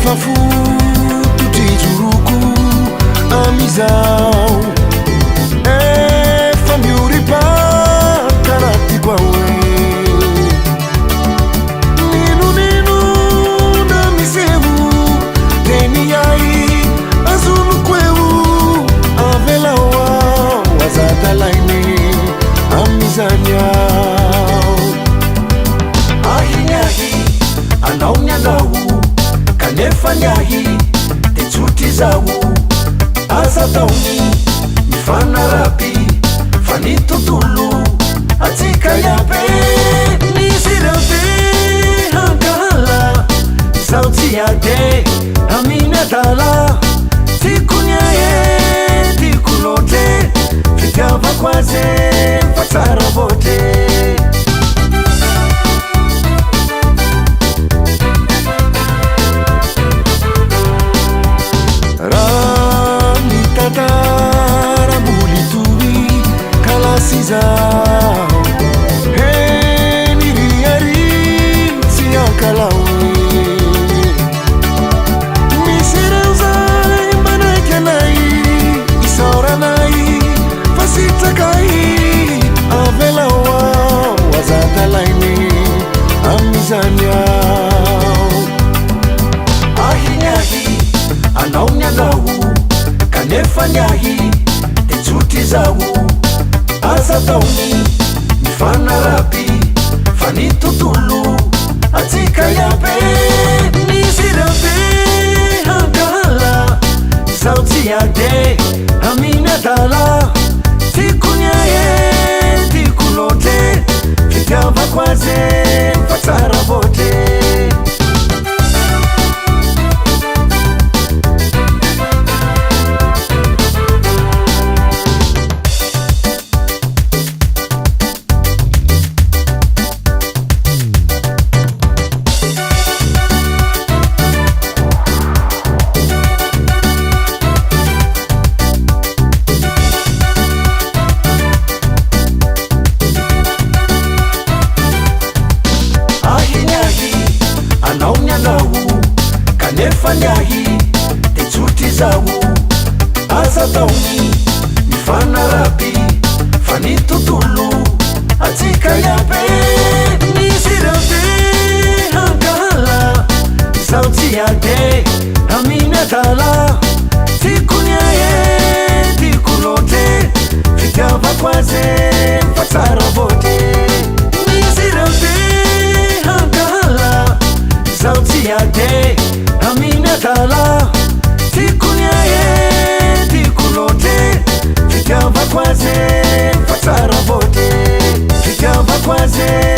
fafoto tijuruku amizao efa mioripakarati kwawe ninu na misevu teniyai azulu kweu avelawa wazadalaini amizanyao ahinyahi anaunyanau kanefanyahi techuti zawu azatauni mifanarapi fanitutulu atika yape nisirape hangala sauti yade aminatala tikunyaye tikulote fikava kwaze fatarabote ahinyahi anaunyanau kanefanyahi techuti zawu azatauni mifanarapi fanitutulu atika yape nisirape hangala sauti yade aminatala tikunyaye tikulote fikava kwaze fatarabote kanefanyahi techuti zawu azatauni mifanarapi fanitutulu atika yape nisirape hangala sauti yade aminatala tikunyaye tikulote fikava kwaze fatarabote nisirape hangala sauti yade aminatala tikunyaye tikulote fikava kwaze fatarabote fikava kwaze